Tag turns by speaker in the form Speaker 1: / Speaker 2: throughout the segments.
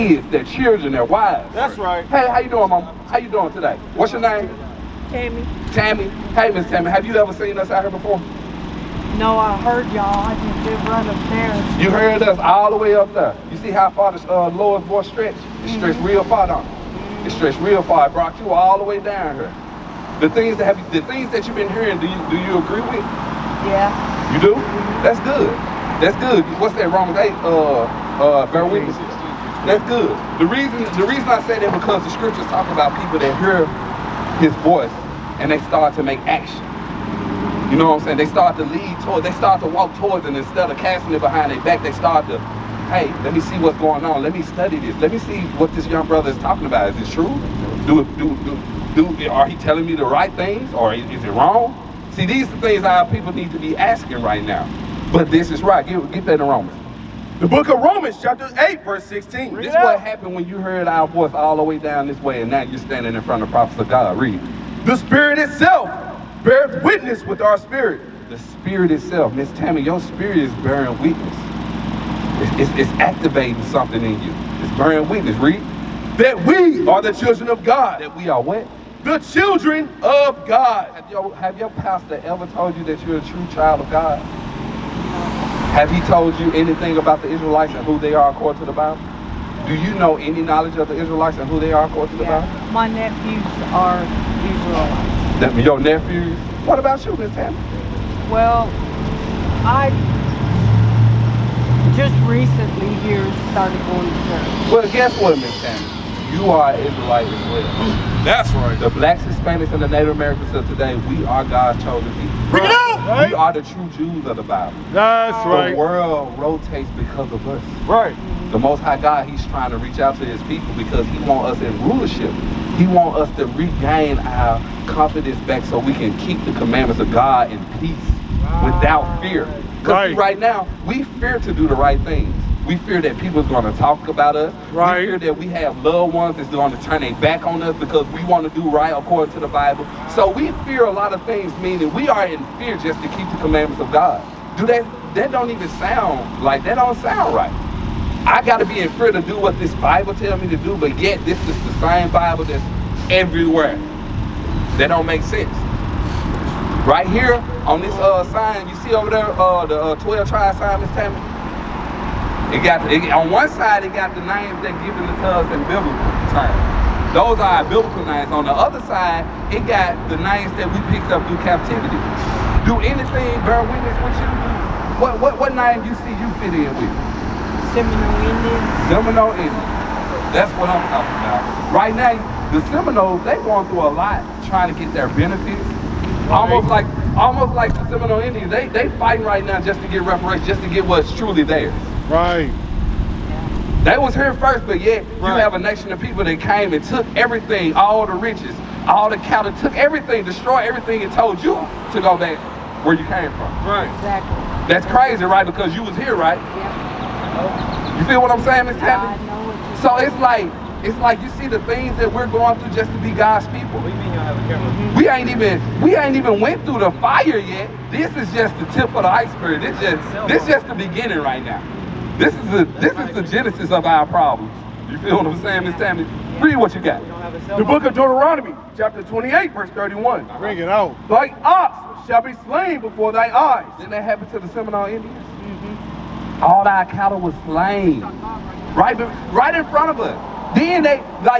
Speaker 1: kids, their children, their wives.
Speaker 2: That's right.
Speaker 1: Hey, how you doing, Mama? How you doing today? What's your name?
Speaker 3: Tammy.
Speaker 1: Tammy. Hey, Miss Tammy, have you ever seen us out here before?
Speaker 3: No, I heard y'all. I just did run upstairs.
Speaker 1: You heard us all the way up there. You see how far the lowest voice stretched? It stretched real far down. It stretched real far. It brought you all the way down here. The things that you've been hearing, do you agree with?
Speaker 3: Yeah.
Speaker 1: You do? That's good. That's good. What's that, Romans 8? Bear witness. That's good. The reason I say that because the scriptures talk about people that hear his voice and they start to make action. You know what I'm saying? They start to lead towards, they start to walk towards it instead of casting it behind their back. They start to, hey, let me see what's going on. Let me study this. Let me see what this young brother is talking about. Is it true? Are he telling me the right things, or is it wrong? See, these are things our people need to be asking right now. But this is right. Get that in Romans.
Speaker 2: The book of Romans, chapter 8, verse 16.
Speaker 1: This is what happened when you heard our voice all the way down this way, and now you're standing in front of the prophets of God. Read.
Speaker 2: The Spirit itself bears witness with our spirit.
Speaker 1: The Spirit itself. Miss Tammy, your spirit is bearing witness. It's activating something in you. It's bearing witness. Read.
Speaker 2: That we are the children of God.
Speaker 1: That we are what?
Speaker 2: The children of God.
Speaker 1: Have your pastor ever told you that you're a true child of God? Have he told you anything about the Israelites and who they are according to the Bible? Do you know any knowledge of the Israelites and who they are according to the Bible?
Speaker 3: My nephews are Israelites.
Speaker 1: Your nephews? What about you, Miss Tammy?
Speaker 3: Well, I just recently here started going to church.
Speaker 1: Well, guess what, Miss Tammy? You are an Israelite as well.
Speaker 2: That's right.
Speaker 1: The blacks, Hispanics, and the Native Americans of today, we are God's chosen people.
Speaker 2: Bring it out! Right?
Speaker 1: We are the true Jews of the Bible.
Speaker 2: That's right.
Speaker 1: The world rotates because of us.
Speaker 2: Right.
Speaker 1: The Most High God, he's trying to reach out to his people because he wants us in rulership. He wants us to regain our confidence back so we can keep the commandments of God in peace without fear. Because right now, we fear to do the right things. We fear that people's going to talk about us.
Speaker 2: Right.
Speaker 1: We fear that we have loved ones that's going to turn their back on us because we want to do right according to the Bible. So we fear a lot of things, meaning we are in fear just to keep the commandments of God. That don't even sound like, that don't sound right. I got to be in fear to do what this Bible tells me to do, but yet this is the same Bible that's everywhere. That don't make sense. Right here on this sign, you see over there the 12 tribe sign, Miss Tammy? On one side, it got the names that given to us in biblical terms. Those are our biblical names. On the other side, it got the names that we picked up through captivity. Do anything bear witness with you? What name you see you fit in with?
Speaker 3: Seminole Indians.
Speaker 1: Seminole Indians. That's what I'm talking about. Right now, the Seminoles, they're going through a lot trying to get their benefits. Almost like the Seminole Indians. They fighting right now just to get reparations, just to get what's truly theirs.
Speaker 2: Right.
Speaker 1: They was here first, but yet you have a nation of people that came and took everything, all the riches, all the cattle, took everything, destroyed everything, and told you to go back where you came from.
Speaker 2: Right.
Speaker 3: Exactly.
Speaker 1: That's crazy, right? Because you was here, right?
Speaker 3: Yeah.
Speaker 1: You feel what I'm saying, Miss Tammy?
Speaker 3: I know what you're
Speaker 1: So it's like you see the things that we're going through just to be God's people.
Speaker 2: What do you mean y'all have a camera?
Speaker 1: We ain't even went through the fire yet. This is just the tip of the iceberg. This just the beginning right now. This is the genesis of our problems. You feel what I'm saying, Miss Tammy? Read what you got.
Speaker 2: The book of Deuteronomy, chapter 28, verse 31. Bring it out. Thy ox shall be slain before thy eyes.
Speaker 1: Didn't that happen to the Seminole Indians? All our cattle was slain. Right in front of us. Then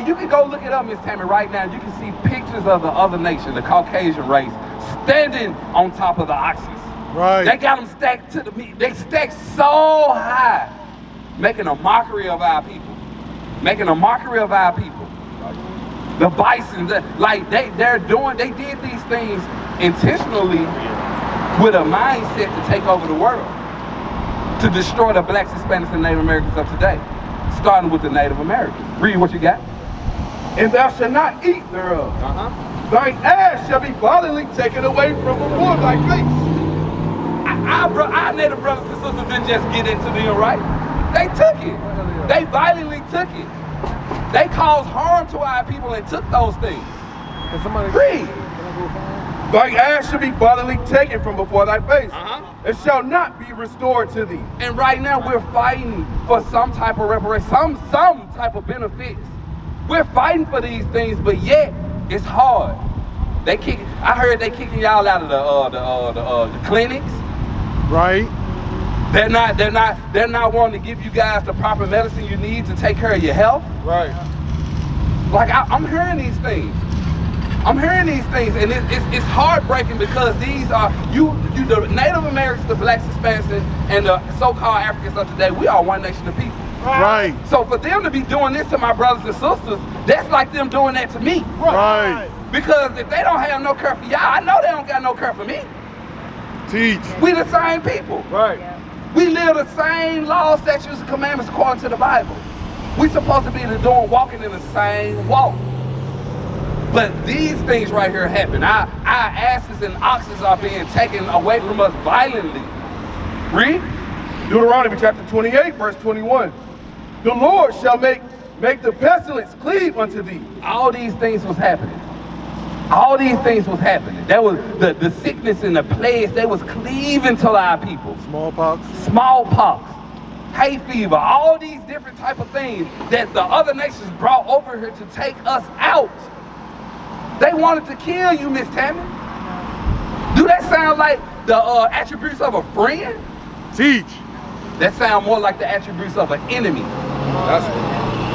Speaker 1: you can go look it up, Miss Tammy, right now. You can see pictures of the other nation, the Caucasian race, standing on top of the oxen.
Speaker 2: Right.
Speaker 1: They got them stacked to the meat. They stacked so high, making a mockery of our people. Making a mockery of our people. The bison, they did these things intentionally with a mindset to take over the world. To destroy the blacks, Hispanics, and Native Americans of today. Starting with the Native Americans. Read what you got.
Speaker 2: And thou shalt not eat thereof. Thine ass shall be violently taken away from before thy face.
Speaker 1: Our Native brothers and sisters didn't just get into them, right? They took it. They violently took it. They caused harm to our people and took those things. Read.
Speaker 2: Thy ass shall be violently taken from before thy face. and shall not be restored to thee.
Speaker 1: And right now we're fighting for some type of reparation, some type of benefits. We're fighting for these things, but yet it's hard. I heard they kicking y'all out of the clinics.
Speaker 4: Right.
Speaker 1: They're not wanting to give you guys the proper medicine you need to take care of your health.
Speaker 2: Right.
Speaker 1: Like I'm hearing these things. I'm hearing these things, and it's heartbreaking because these are the Native Americans, the blacks, Hispanics, and the so-called Africans of today. We are one nation of people.
Speaker 4: Right.
Speaker 1: So for them to be doing this to my brothers and sisters, that's like them doing that to me.
Speaker 4: Right.
Speaker 1: Because if they don't have no care for y'all, I know they don't got no care for me.
Speaker 4: Teach.
Speaker 1: We the same people.
Speaker 2: Right.
Speaker 1: We live the same laws, statutes, and commandments according to the Bible. We supposed to be walking in the same walk. But these things right here happen. Our asses and oxes are being taken away from us violently. Read.
Speaker 2: Deuteronomy chapter 28, verse 21. The Lord shall make the pestilence cleave unto thee.
Speaker 1: All these things was happening. All these things was happening. That was the sickness and the plagues, they was cleaving to our people. Smallpox, hay fever, all these different type of things that the other nations brought over here to take us out. They wanted to kill you, Miss Tammy. Do that sound like the attributes of a friend?
Speaker 4: Teach.
Speaker 1: That sound more like the attributes of an enemy.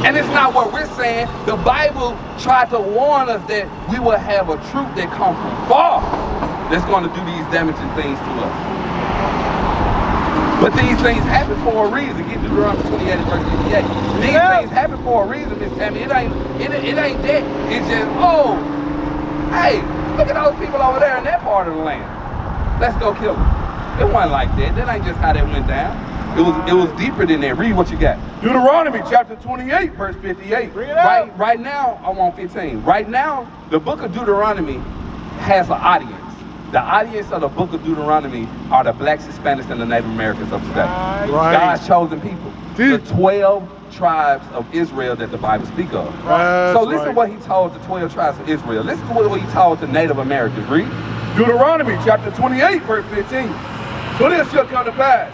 Speaker 1: And it's not what we're saying. The Bible tried to warn us that we will have a truth that comes from far that's going to do these damaging things to us. But these things happen for a reason. Get Deuteronomy 28 verse 58. These things happen for a reason, Miss Tammy. It ain't that. It's just, oh, hey, look at those people over there in that part of the land. Let's go kill them. It wasn't like that. That ain't just how that went down. It was deeper than that. Read what you got.
Speaker 2: Deuteronomy chapter 28, verse 58.
Speaker 1: Right now, I want 15. Right now, the book of Deuteronomy has an audience. The audience of the book of Deuteronomy are the blacks, Hispanics, and the Native Americans of today.
Speaker 4: Right.
Speaker 1: God's chosen people. The 12 tribes of Israel that the Bible speaks of. So listen what he told the 12 tribes of Israel. Listen to what he told the Native Americans. Read.
Speaker 2: Deuteronomy chapter 28, verse 15. So this shall come to pass,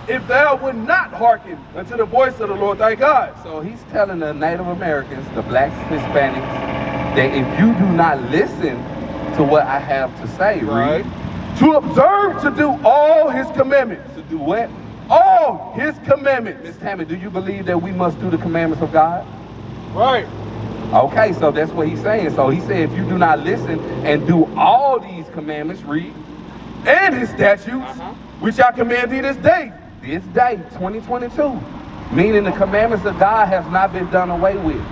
Speaker 2: if thou would not hearken unto the voice of the Lord thy God.
Speaker 1: So he's telling the Native Americans, the blacks, Hispanics, that if you do not listen to what I have to say, read.
Speaker 2: To observe to do all his commandments.
Speaker 1: To do what?
Speaker 2: All his commandments.
Speaker 1: Miss Tammy, do you believe that we must do the commandments of God?
Speaker 2: Right.
Speaker 1: Okay, so that's what he's saying. So he said, if you do not listen and do all these commandments, read.
Speaker 2: And his statutes, which I command thee this day.
Speaker 1: This day, 2022. Meaning the commandments of God have not been done away with.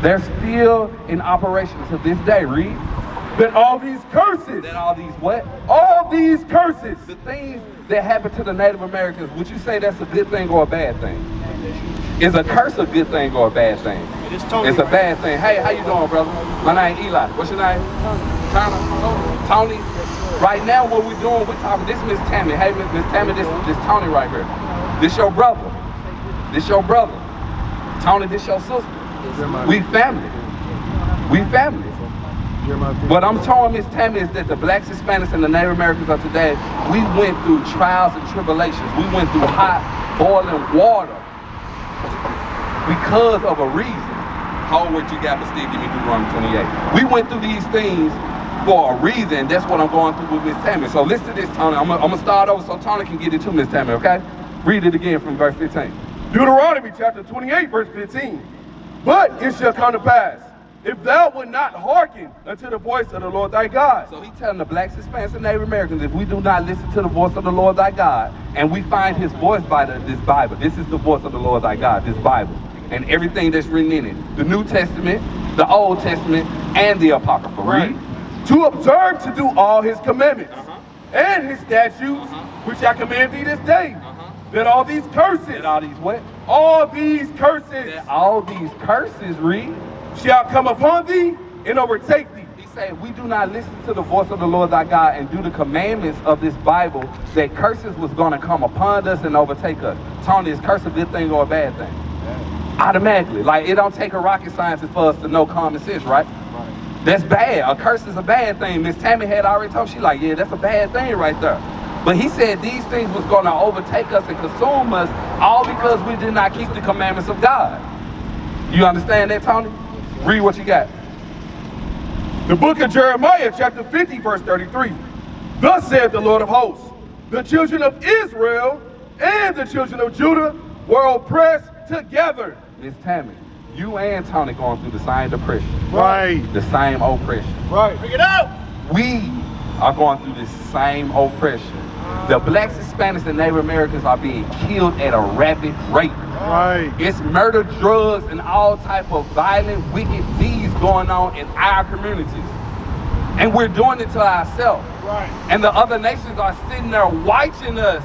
Speaker 1: They're still in operation to this day. Read.
Speaker 2: That all these curses.
Speaker 1: That all these what?
Speaker 2: All these curses.
Speaker 1: The things that happen to the Native Americans, would you say that's a good thing or a bad thing? Is a curse a good thing or a bad thing? It's a bad thing. Hey, how you doing, brother? My name Eli. What's your name? Tony. Right now, what we're doing, we're talking. This is Miss Tammy. Hey, Miss Tammy, this Tony right here. This your brother. This your brother. Tony, this your sister. We family. We family. What I'm telling Miss Tammy is that the blacks, Hispanics, and the Native Americans of today, we went through trials and tribulations. We went through hot, boiling water because of a reason. Hold what you got, but still give me Deuteronomy 28. We went through these things for a reason. That's what I'm going through with Miss Tammy. So listen to this, Tony. I'm gonna start over so Tony can get it to Miss Tammy, okay? Read it again from verse 15.
Speaker 2: Deuteronomy chapter 28, verse 15. But it shall come to pass, if thou would not hearken unto the voice of the Lord thy God.
Speaker 1: So he's telling the blacks, Hispanics, and Native Americans, if we do not listen to the voice of the Lord thy God, and we find his voice by this Bible, this is the voice of the Lord thy God, this Bible, and everything that's written in it, the New Testament, the Old Testament, and the Apocrypha. Read.
Speaker 2: To observe to do all his commandments and his statutes, which I command thee this day. That all these curses.
Speaker 1: That all these what?
Speaker 2: All these curses.
Speaker 1: That all these curses, read.
Speaker 2: Shall come upon thee and overtake thee.
Speaker 1: He said, if we do not listen to the voice of the Lord thy God and do the commandments of this Bible, that curses was going to come upon us and overtake us. Tony, is curse a good thing or a bad thing? Automatically. Like, it don't take a rocket scientist for us to know common sense, right? That's bad. A curse is a bad thing. Miss Tammy had already told me, she like, yeah, that's a bad thing right there. But he said these things was going to overtake us and consume us, all because we did not keep the commandments of God. You understand that, Tony? Read what you got.
Speaker 2: The book of Jeremiah, chapter 50, verse 33. Thus saith the Lord of hosts, the children of Israel and the children of Judah were oppressed together.
Speaker 1: Miss Tammy, you and Tony going through the same depression.
Speaker 4: Right.
Speaker 1: The same oppression.
Speaker 2: Right.
Speaker 5: Bring it out.
Speaker 1: We are going through this same oppression. The blacks, Hispanics, and Native Americans are being killed at a rapid rate.
Speaker 4: Right.
Speaker 1: It's murder, drugs, and all type of violent, wicked deeds going on in our communities. And we're doing it to ourselves.
Speaker 5: Right.
Speaker 1: And the other nations are sitting there watching us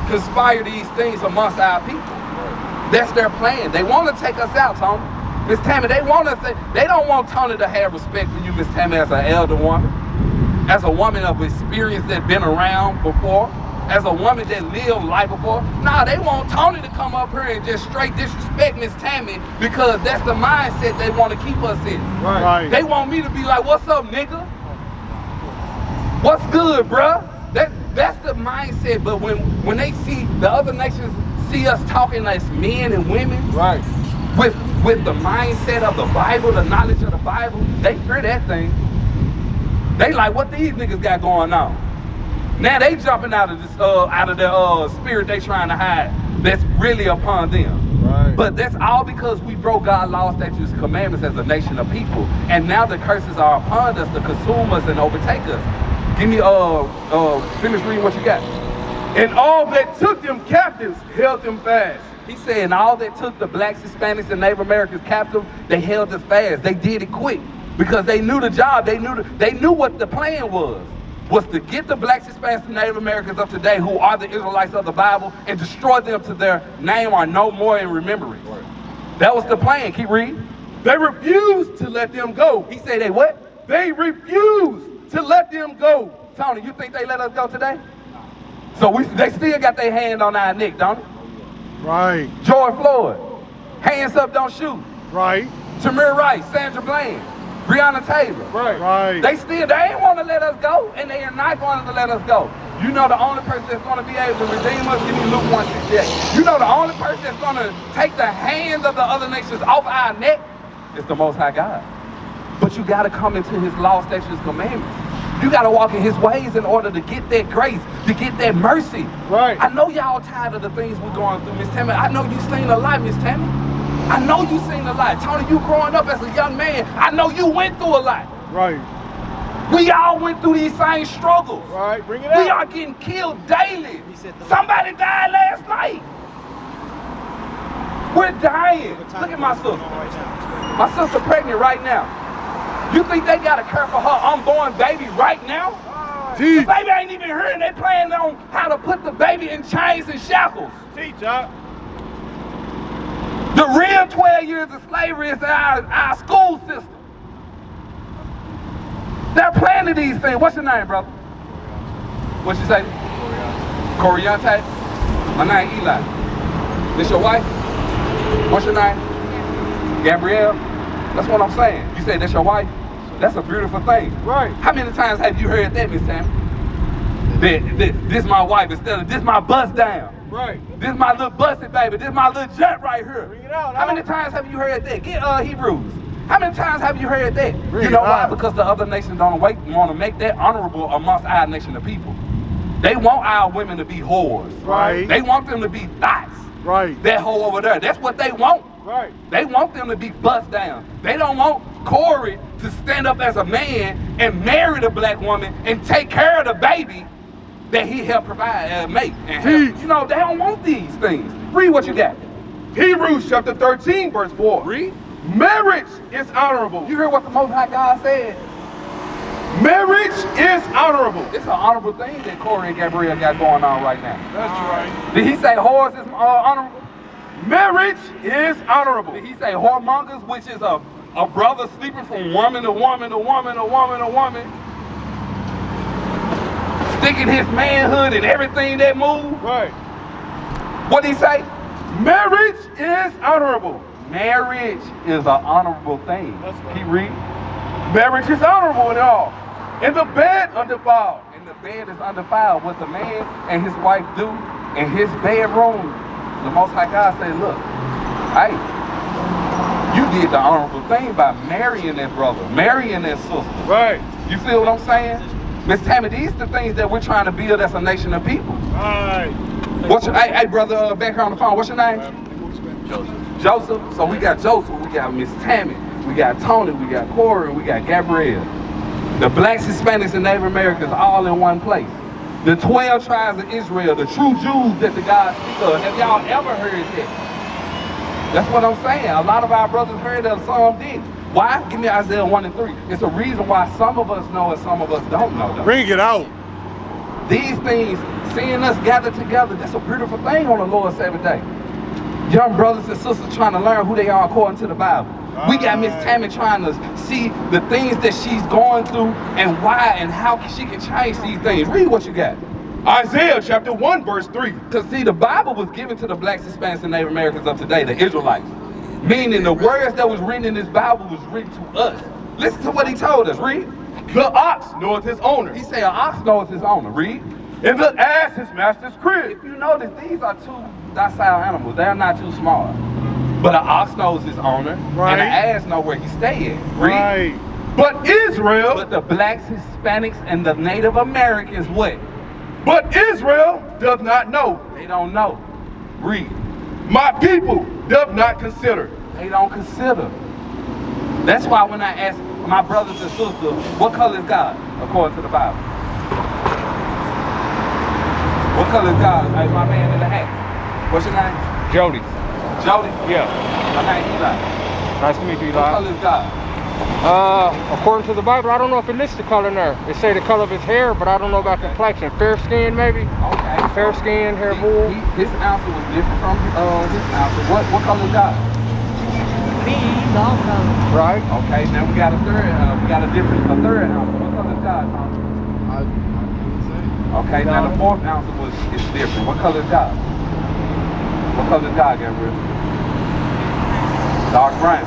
Speaker 1: conspire these things amongst our people. That's their plan. They want to take us out, Tony. Miss Tammy, they don't want Tony to have respect for you, Miss Tammy, as an elder woman, as a woman of experience that's been around before, as a woman that lived life before. Nah, they want Tony to come up here and just straight disrespect Miss Tammy because that's the mindset they want to keep us in.
Speaker 4: Right.
Speaker 1: They want me to be like, what's up, nigga? What's good, bruh? That's the mindset. But when they see the other nations see us talking as men and women,
Speaker 2: Right.
Speaker 1: with the mindset of the Bible, the knowledge of the Bible, they fear that thing. They like, what these niggas got going on? Now they jumping out of this their spirit they trying to hide that's really upon them.
Speaker 2: Right.
Speaker 1: But that's all because we broke God's law, statutes, and commandments as a nation of people. And now the curses are upon us to consume us and overtake us. Give me finish reading what you got.
Speaker 2: And all that took them captives held them fast.
Speaker 1: He said, and all that took the blacks, Hispanics, and Native Americans captive, they held us fast. They did it quick because they knew the job. They knew what the plan was to get the blacks, Hispanics, and Native Americans of today, who are the Israelites of the Bible, and destroy them to their name are no more in remembrance. Right. That was the plan. Keep reading.
Speaker 2: They refused to let them go.
Speaker 1: He said they what?
Speaker 2: They refused to let them go.
Speaker 1: Tony, you think they let us go today? So they still got their hand on our neck, don't they?
Speaker 4: Right.
Speaker 1: George Floyd, hands up, don't shoot.
Speaker 4: Right.
Speaker 1: Tamir Rice, Sandra Bland, Breonna Taylor.
Speaker 2: Right.
Speaker 4: Right.
Speaker 1: They ain't want to let us go, and they are not going to let us go. You know the only person that's going to be able to redeem us, give me Luke 1:68. You know the only person that's going to take the hands of the other nations off our neck is the Most High God. But you got to come into His law, statutes, commandments. You got to walk in His ways in order to get that grace, to get that mercy.
Speaker 2: Right.
Speaker 1: I know y'all tired of the things we're going through, Miss Tammy. I know you seen a lot, Miss Tammy. I know you seen a lot. Tony, you growing up as a young man, I know you went through a lot.
Speaker 4: Right.
Speaker 1: We all went through these same struggles.
Speaker 2: Right. Bring it
Speaker 1: We
Speaker 2: out.
Speaker 1: are getting killed daily. Somebody died last night. We're dying. Look at my sister. My sister pregnant right now. You think they got to care for her unborn baby right now?
Speaker 4: Teach.
Speaker 1: The baby ain't even here, and they planning on how to put the baby in chains and shackles.
Speaker 2: Teach, huh?
Speaker 1: The real 12 years of slavery is our school system. They're planning these things. What's your name, brother? What you say? Coriante? My name Eli. This your wife? What's your name? Gabrielle? That's what I'm saying. You say that's your wife? That's a beautiful thing.
Speaker 2: Right.
Speaker 1: How many times have you heard that, Miss Tammy? This my wife instead of this my bust down.
Speaker 2: Right.
Speaker 1: This my little busted baby. This my little jet right here.
Speaker 2: Bring it out.
Speaker 1: How many times have you heard that? Get Hebrews. How many times have you heard that?
Speaker 4: Bring
Speaker 1: You know
Speaker 4: it
Speaker 1: why?
Speaker 4: out.
Speaker 1: Because the other nations don't want to make that honorable amongst our nation of people. They want our women to be whores.
Speaker 4: Right.
Speaker 1: They want them to be thoughts.
Speaker 4: Right.
Speaker 1: That hoe over there. That's what they want.
Speaker 2: Right.
Speaker 1: They want them to be bust down. They don't want Corey to stand up as a man and marry the black woman and take care of the baby that he helped provide and make. And help. You know, they don't want these things. Read what you got.
Speaker 2: Hebrews chapter 13, verse 4.
Speaker 1: Read.
Speaker 2: Marriage is honorable.
Speaker 1: You heard what the Most High God said?
Speaker 2: Marriage is honorable.
Speaker 1: It's an honorable thing that Corey and Gabrielle got going on right now.
Speaker 2: That's right.
Speaker 1: Did he say whores is honorable?
Speaker 2: Marriage is honorable.
Speaker 1: Did he say whoremongers, which is a brother sleeping from woman to woman to woman to woman to woman, sticking his manhood in everything that moves?
Speaker 2: Right.
Speaker 1: What did he say?
Speaker 2: Marriage is honorable.
Speaker 1: Marriage is an honorable thing.
Speaker 2: That's right.
Speaker 1: Keep reading.
Speaker 2: Marriage is honorable in all. And the bed undefiled.
Speaker 1: And and the bed is undefiled, what the man and his wife do in his bedroom, the Most High God say, look, hey, you did the honorable thing by marrying that brother, marrying that sister.
Speaker 2: Right.
Speaker 1: You feel what I'm saying? Miss Tammy, these are the things that we're trying to build as a nation of people.
Speaker 2: Right.
Speaker 1: What's your, hey brother, back here on the phone, what's your name?
Speaker 2: Joseph.
Speaker 1: Joseph. So we got Joseph, we got Miss Tammy, we got Tony, we got Corey, and we got Gabrielle. The blacks, Hispanics, and Native Americans all in one place. The 12 tribes of Israel, the true Jews that the God speak of. Have y'all ever heard that? That's what I'm saying. A lot of our brothers heard that, some didn't. Why? Give me Isaiah 1 and 3. It's a reason why some of us know and some of us don't know. Though.
Speaker 4: Bring it out.
Speaker 1: These things, seeing us gather together, that's a beautiful thing on the Lord's Sabbath day. Young brothers and sisters trying to learn who they are according to the Bible. We got Miss Tammy trying to see the things that she's going through and why and how she can change these things. Read what you got.
Speaker 2: Isaiah chapter 1 verse 3.
Speaker 1: Because see, the Bible was given to the blacks, Hispanics, and Native Americans of today, the Israelites. Meaning the words that was written in this Bible was written to us. Listen to what he told us. Read.
Speaker 2: The ox knoweth his owner.
Speaker 1: He said an ox knows his owner. Read.
Speaker 2: And the ass his master's crib.
Speaker 1: If you notice, these are two docile animals. They're not too small. But an ox knows his owner,
Speaker 4: right,
Speaker 1: and an ass knows where he stays.
Speaker 4: Right.
Speaker 2: But Israel.
Speaker 1: But the blacks, Hispanics, and the Native Americans, what?
Speaker 2: But Israel does not know.
Speaker 1: They don't know. Read.
Speaker 2: My people doth not consider.
Speaker 1: They don't consider. That's why when I ask my brothers and sisters, what color is God, according to the Bible? What color is God? Hey, my man in the hat. What's your name?
Speaker 5: Jody.
Speaker 1: Jody?
Speaker 5: Yeah.
Speaker 1: My name Eli.
Speaker 5: Nice to meet you, Eli.
Speaker 1: What color is God?
Speaker 5: According to the Bible, I don't know if it lists the color in there. It say the color of his hair, but I don't know about the complexion. Fair skin, maybe?
Speaker 1: Okay.
Speaker 5: Fair skin, hair wool.
Speaker 1: His answer was different from his answer. What color is God?
Speaker 3: Me, also.
Speaker 5: Right.
Speaker 1: Okay, now we got a third third answer. What color is God, Tom?
Speaker 4: I can't say.
Speaker 1: Okay, now the fourth answer is different. What color is God? What color is God, Gabriel? Dark brown.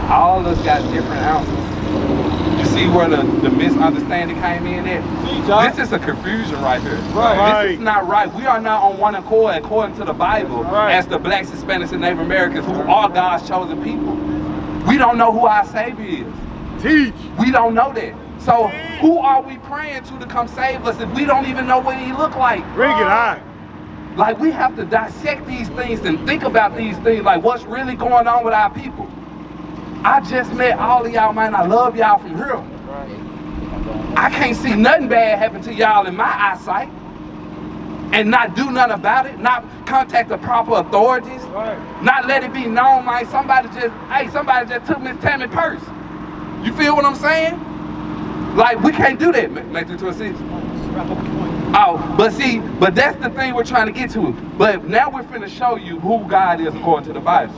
Speaker 1: All of us got different answers. You see where the misunderstanding came in at? This is a confusion right here.
Speaker 4: Right.
Speaker 1: This is not right. We are not on one accord according to the Bible as the blacks, Hispanics, and Native Americans who are God's chosen people. We don't know who our Savior is.
Speaker 4: Teach.
Speaker 1: We don't know that. So who are we praying to come save us if we don't even know what he look like?
Speaker 4: Bring it out.
Speaker 1: Like, we have to dissect these things and think about these things, like what's really going on with our people. I just met all of y'all, man. I love y'all from here. I can't see nothing bad happen to y'all in my eyesight and not do nothing about it, not contact the proper authorities, not let it be known, like somebody just took Miss Tammy's purse. You feel what I'm saying? Like, we can't do that, Matthew 26. Oh, but that's the thing we're trying to get to. But now we're finna show you who God is according to the Bible.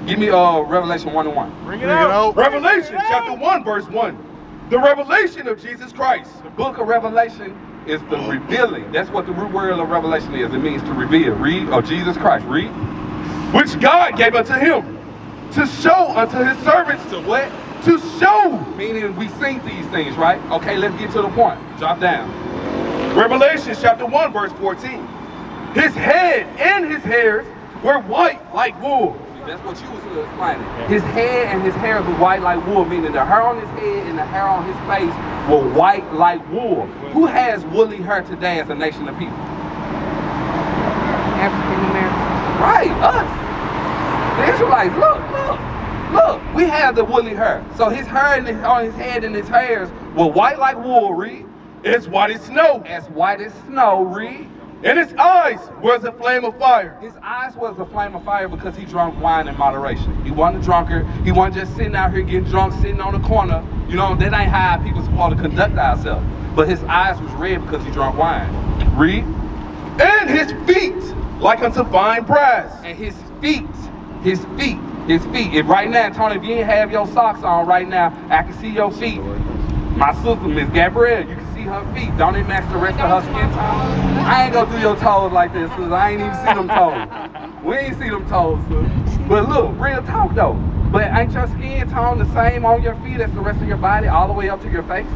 Speaker 1: Give me Revelation 1 and 1.
Speaker 4: Bring it out.
Speaker 2: Revelation chapter 1 verse 1. The revelation of Jesus Christ.
Speaker 1: The book of Revelation is the revealing. That's what the root word of Revelation is. It means to reveal. Read, or Jesus Christ. Read.
Speaker 2: Which God gave unto him to show unto his servants.
Speaker 1: To what?
Speaker 2: To show.
Speaker 1: Meaning we sing these things, right? Okay, let's get to the point. Drop down.
Speaker 2: Revelation chapter 1 verse 14. His head and his hairs were white like wool.
Speaker 1: That's what you was explaining. His head and his hair was white like wool, meaning the hair on his head and the hair on his face were white like wool. Who has woolly hair today as a nation of people?
Speaker 3: African American.
Speaker 1: Right, us. The Israelites, look. We have the woolly hair. So his hair on his head and his hairs were white like wool, read.
Speaker 2: It's white as snow.
Speaker 1: As white as snow, read.
Speaker 2: And his eyes was a flame of fire.
Speaker 1: His eyes was a flame of fire because he drank wine in moderation. He wasn't a drunkard. He wasn't just sitting out here getting drunk, sitting on the corner. You know, that ain't how people supposed to conduct ourselves. But his eyes was red because he drank wine. Read.
Speaker 2: And his feet like unto fine brass.
Speaker 1: And his feet. If right now, Tony, if you ain't have your socks on right now, I can see your feet. My sister, Miss Gabrielle, you can see her feet. Don't it match the rest of her skin tone? I ain't gonna do your toes like this, sis. I ain't even see them toes. We ain't see them toes, sis. But look, real talk though. But ain't your skin tone the same on your feet as the rest of your body, all the way up to your face?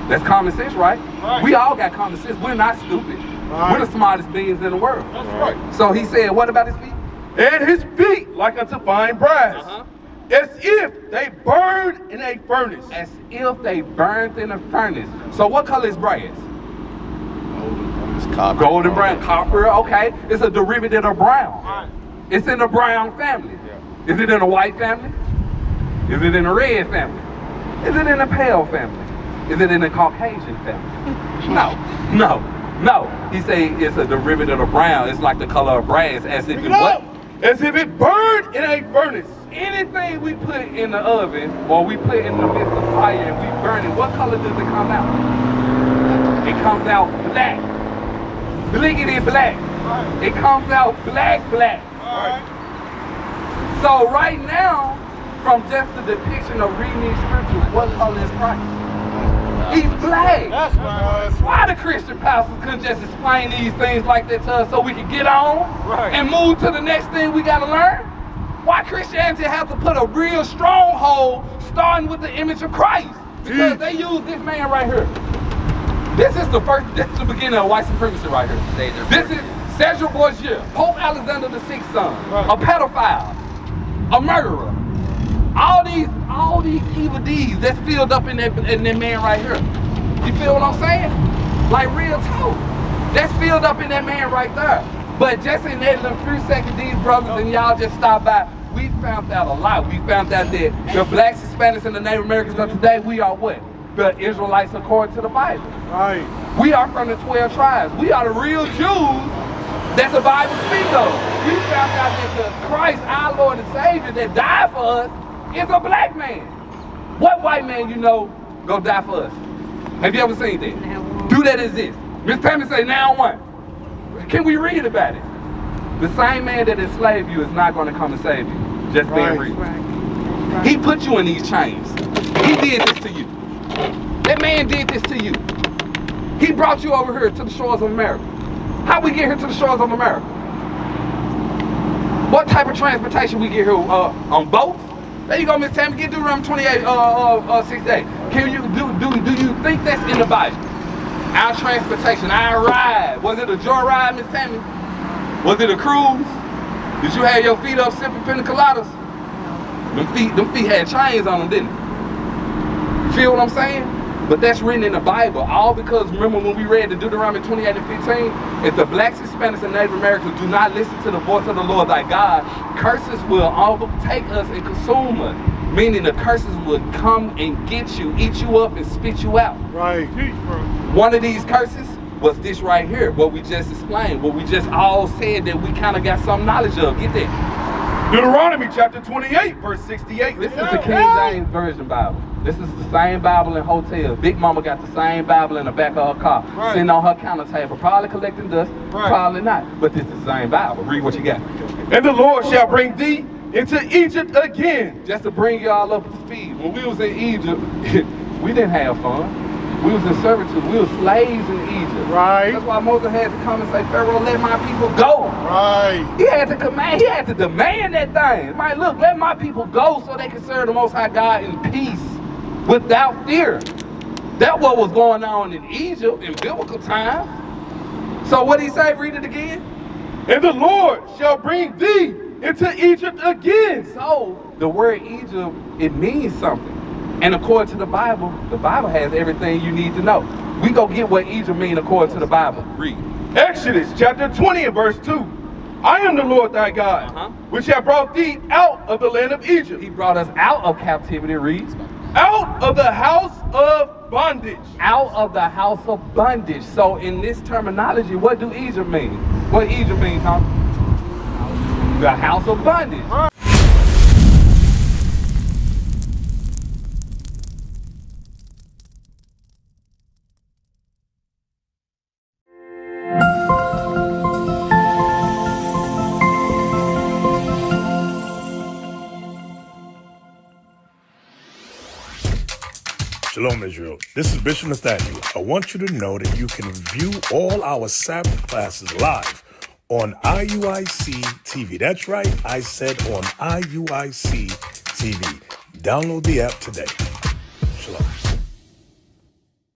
Speaker 1: That's common sense, right?
Speaker 2: Right.
Speaker 1: We all got common sense. We're not stupid.
Speaker 2: Right.
Speaker 1: We're the smartest beings in the world.
Speaker 2: That's right.
Speaker 1: So he said, what about his feet?
Speaker 2: And his feet like unto fine brass, as if they burned in a furnace.
Speaker 1: As if they burned in a furnace. So what color is brass?
Speaker 4: Copper.
Speaker 1: Golden brown, copper, okay. It's a derivative of brown.
Speaker 2: Right.
Speaker 1: It's in the brown family.
Speaker 2: Yeah.
Speaker 1: Is it in a white family? Is it in a red family? Is it in a pale family? Is it in a Caucasian family? No. He say it's a derivative of brown. It's like the color of brass, as if it what?
Speaker 2: As if it burned in a furnace.
Speaker 1: Anything we put in the oven or we put in the midst of fire and we burn it, what color does it come out? It comes out black. Bliggity black.
Speaker 2: Right.
Speaker 1: It comes out black.
Speaker 2: Right.
Speaker 1: So right now, from just the depiction of reading these scriptures, what color is Christ? He's black.
Speaker 2: That's right.
Speaker 1: Why the Christian pastors couldn't just explain these things like that to us so we can get on and move to the next thing we got to learn? Why Christianity has to put a real stronghold starting with the image of Christ? Because they use this man right here. This is the beginning of white supremacy right here. This is Cesar Borgia, Pope Alexander VI's son, a pedophile, a murderer. All these evil deeds that's filled up in that man right here. You feel what I'm saying? Like real talk. That's filled up in that man right there. But just in that little few seconds, these brothers and y'all just stopped by, we found out a lot. We found out that the blacks, Hispanics, and the Native Americans of today, we are what? The Israelites according to the Bible.
Speaker 2: Right.
Speaker 1: We are from the 12 tribes. We are the real Jews that the Bible speaks of. We found out that the Christ, our Lord and Savior, that died for us is a black man. What white man you know go die for us? Have you ever seen that? Do that exist? Miss Tammy say now one. Can we read about it? The same man that enslaved you is not going to come and save you. Just being real.
Speaker 3: Right.
Speaker 1: He put you in these chains. He did this to you. That man did this to you. He brought you over here to the shores of America. How we get here to the shores of America? What type of transportation we get here on boats? There you go, Miss Tammy. Get Deuteronomy 28, 68. Can you do you think that's in the Bible? Our transportation, our ride. Was it a joyride, Miss Tammy? Was it a cruise? Did you have your feet up sipping pina coladas? Them feet had chains on them, didn't it? You feel what I'm saying? But that's written in the Bible. All because, remember when we read the Deuteronomy 28 and 15? If the blacks, Hispanics, and Native Americans do not listen to the voice of the Lord thy God, curses will overtake us and consume us. Meaning the curses will come and get you, eat you up, and spit you out.
Speaker 2: Right.
Speaker 1: One of these curses was this right here, what we just explained, what we just all said that we kind of got some knowledge of. Get that.
Speaker 2: Deuteronomy chapter 28, verse 68.
Speaker 1: This is the King James Version Bible. This is the same Bible in hotels. Big Mama got the same Bible in the back of her car, sitting on her counter table, probably collecting dust, probably not. But this is the same Bible. Read what you got.
Speaker 2: And the Lord shall bring thee into Egypt again.
Speaker 1: Just to bring y'all up to speed. When we was in Egypt, we didn't have fun. We was in servitude. We were slaves in Egypt.
Speaker 2: Right.
Speaker 1: That's why Moses had to come and say, Pharaoh, let my people go.
Speaker 2: Right.
Speaker 1: He had to command, he had to demand that thing. Like, look, let my people go so they can serve the Most High God in peace, without fear. That's what was going on in Egypt in biblical times. So what did he say? Read it again.
Speaker 2: And the Lord shall bring thee into Egypt again.
Speaker 1: So the word Egypt, it means something. And according to the Bible has everything you need to know. We go get what Egypt means according to the Bible. Read.
Speaker 2: Exodus chapter 20 and verse 2. I am the Lord thy God, which have brought thee out of the land of Egypt.
Speaker 1: He brought us out of captivity. Read.
Speaker 2: Out of the house of bondage.
Speaker 1: Out of the house of bondage. So in this terminology, what do Egypt mean? What Egypt means, huh? The house of bondage.
Speaker 6: Shalom, Israel. This is Bishop Nathaniel. I want you to know that you can view all our Sabbath classes live on IUIC TV. That's right, I said on IUIC TV. Download the app today.